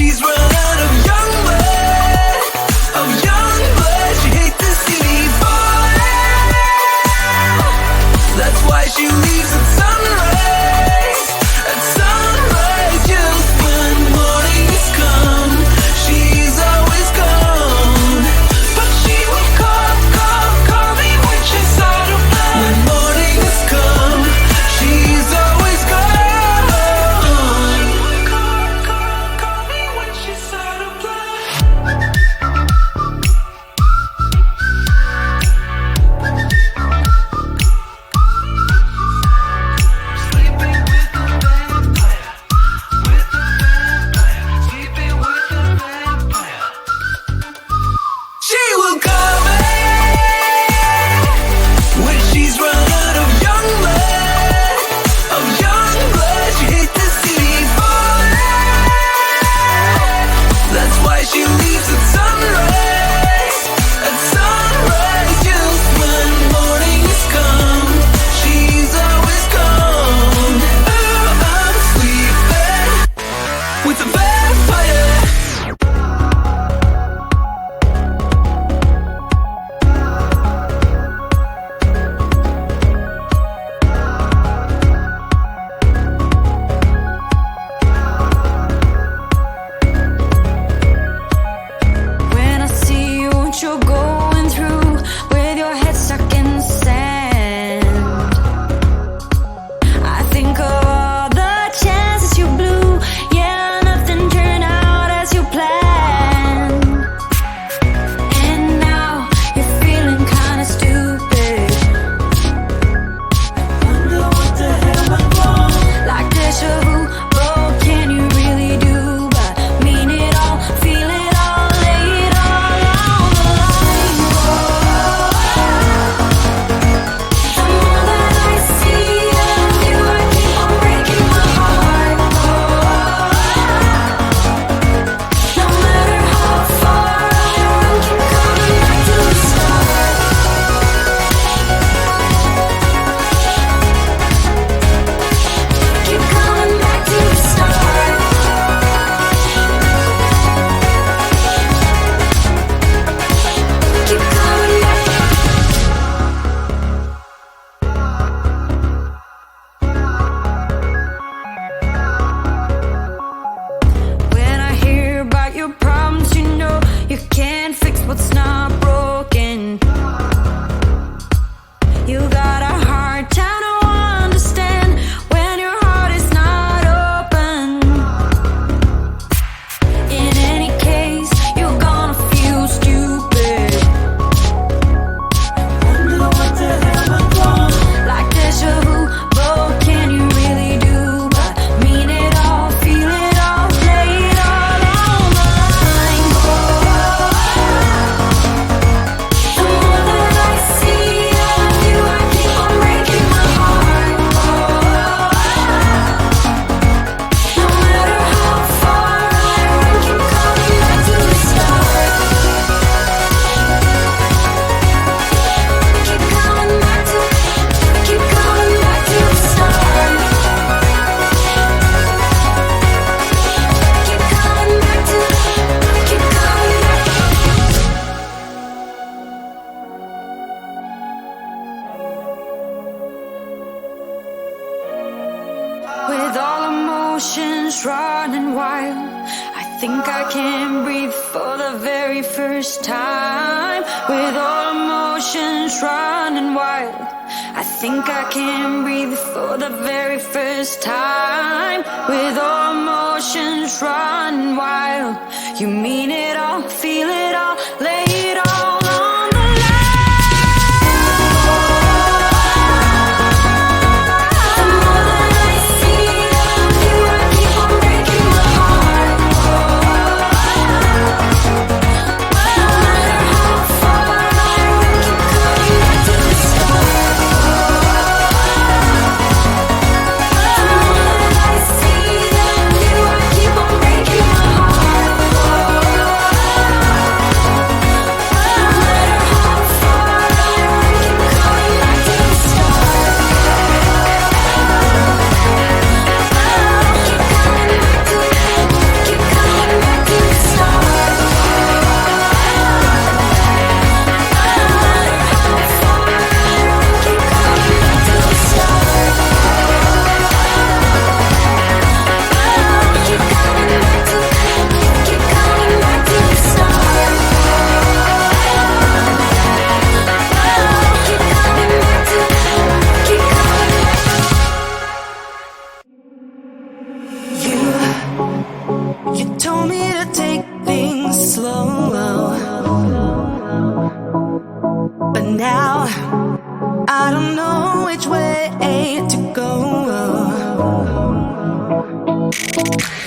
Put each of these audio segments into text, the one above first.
she's run out of young blood, she hates to see me fall. That's why she leaves at sunrise, just when morning has come. She's always gone, but she will call me when she's out of blood. When morning has come, she's always gone. Call me when she's out of blood. Sleeping with a vampire, sleeping with a vampire. She will call me when she's run out of young blood, she hates to see me fall. That's why she leaves at sunrise, just when morning has come. She's always gone. Oh, I'm sleeping with a vampire. When I see what you're going through, with your head stuck in the sand, I think of all the chances you blew. Yeah, nothing turned out as you planned, and now you're feeling kinda stupid. Wonder what the hell went wrong. Like deja vu, what can you really do but mean it all, feel it all, lay it all on the line? The more that I see of you, I keep on breaking my heart. No matter how far I run, keep coming back to the start. Keep coming back to the start. Keep coming back. When I hear about your problems, you know you can't fix what's not broken. You got a hard time to understand when your heart is not open. In any case, you're gonna feel stupid. Wonder what the hell went wrong. Like deja vu, what can you really do but mean it all, feel it all, lay it all on the line? The more that I see of you, I keep on breaking my heart. No matter how far I run, keep coming back to the start. Keep coming back to the start. Keep coming back to the start. With all emotions running wild, I think I can breathe for the very first time. With all emotions running wild, I think I can breathe for the very first time. With all emotions running wild, you mean it all, feel it all, lay it all on the line. The more that I see of you, I keep on breaking my heart. No matter how far I run, keep coming back to the start. The more that I see of you, I keep on breaking my heart. flow. But now I don't know which way to go.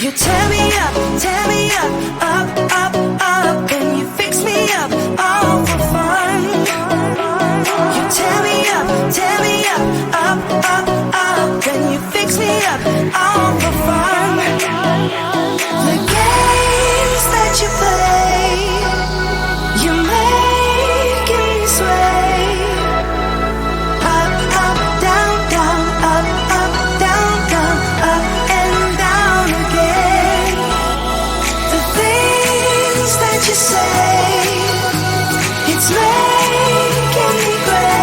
You tear me up, up, up, up, and you fix me up, all for fun. You tear me up, up, up, up, and you fix me up, all for fun. The games that you play, you're making me sway. Up, up, down, down, up, up, down, down, up and down again. The things that you say, it's making me gray.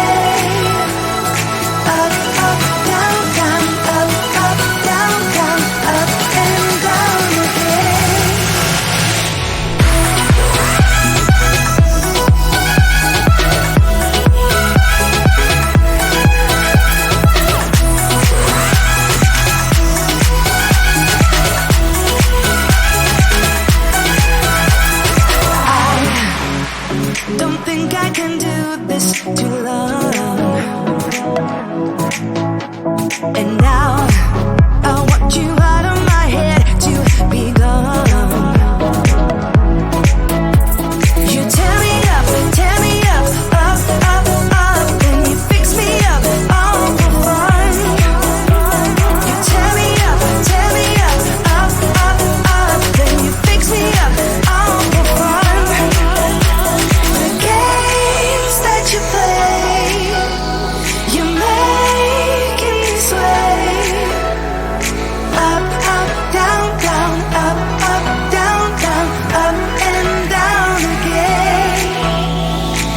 Up, up, down, down, up, up, down, down, up and down again. Don't think I can do this too long. And now I want you out of my head to be gone. You tear me up, up, up, up, and you fix me up, all for fun. You tear me up, up, up, up, and you fix me up, all for fun. The games that you play, you're making me sway. Up, up, down, down, up, up, down, down, up and down again.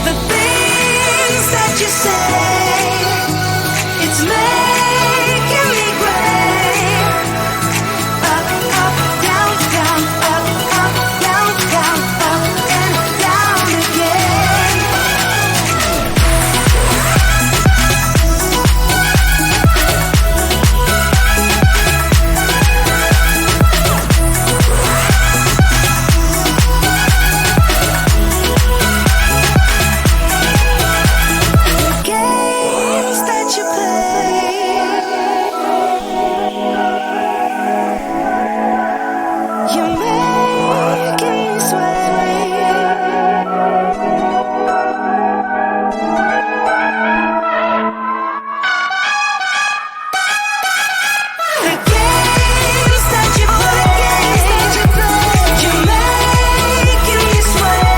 The things that you say, it's making me gray. Up, up, down, down, up, up, down, down, up and down again. Games that you play, you're making me sway. The games that you play, you're making me sway.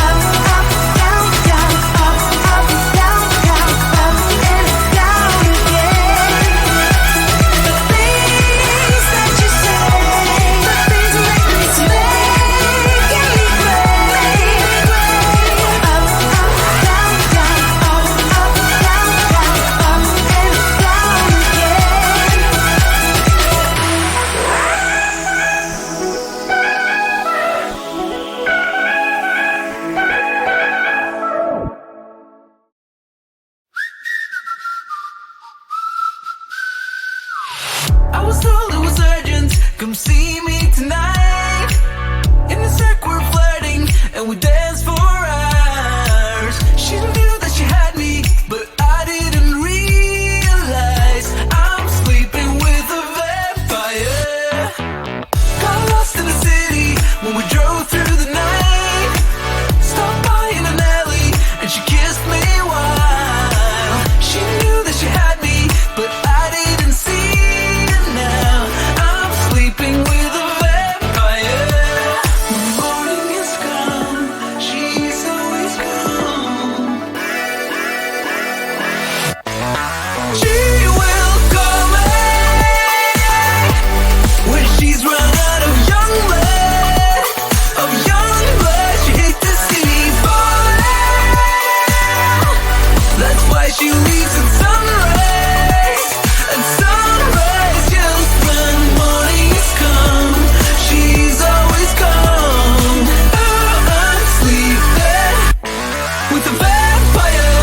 Up, up, down, down, up, up, down, down, up and down again. The things that you say, it's making me gray. Up, up, down, down, up, up, down, down, up and down again. I was told it was urgent, come see me tonight. In the circle we're flirting, and we danced for hours. She knew that she had me, but I didn't realize I'm sleeping with a vampire. Got lost in the city when we drove through the night. Stopped by in an alley, and she kissed me while she knew that she had me, but I didn't see it now. I'm sleeping with a vampire. When morning is come, she's always come. She will call me when she's run out of young blood, of young blood. She hates to see me falling. That's why she leaves at sunrise, and sunrise. Just when morning has come, she's always come. I'm sleeping with a vampire.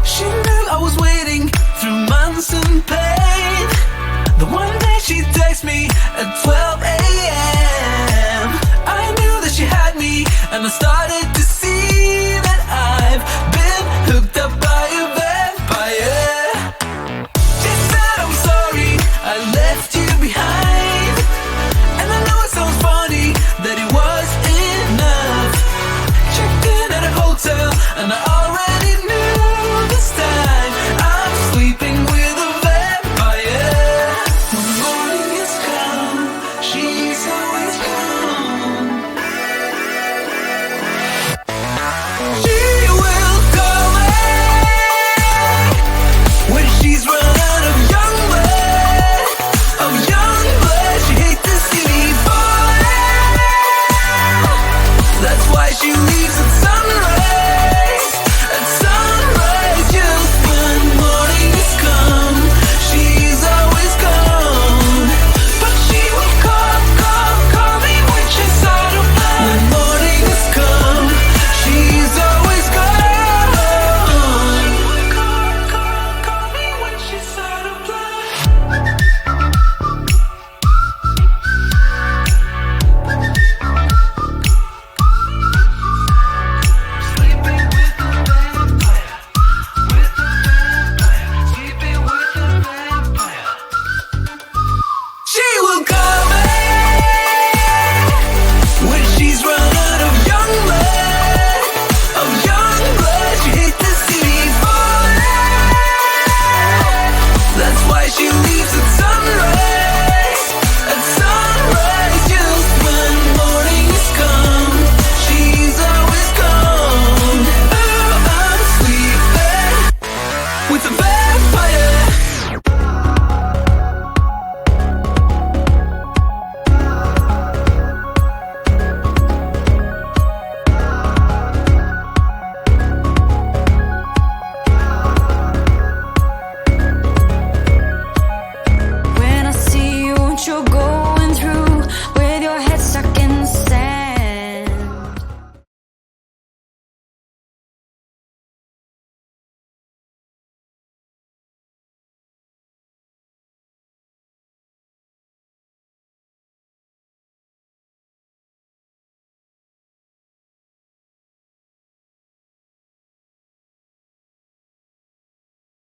She knew I was waiting through months and pain. The one day she text me at 12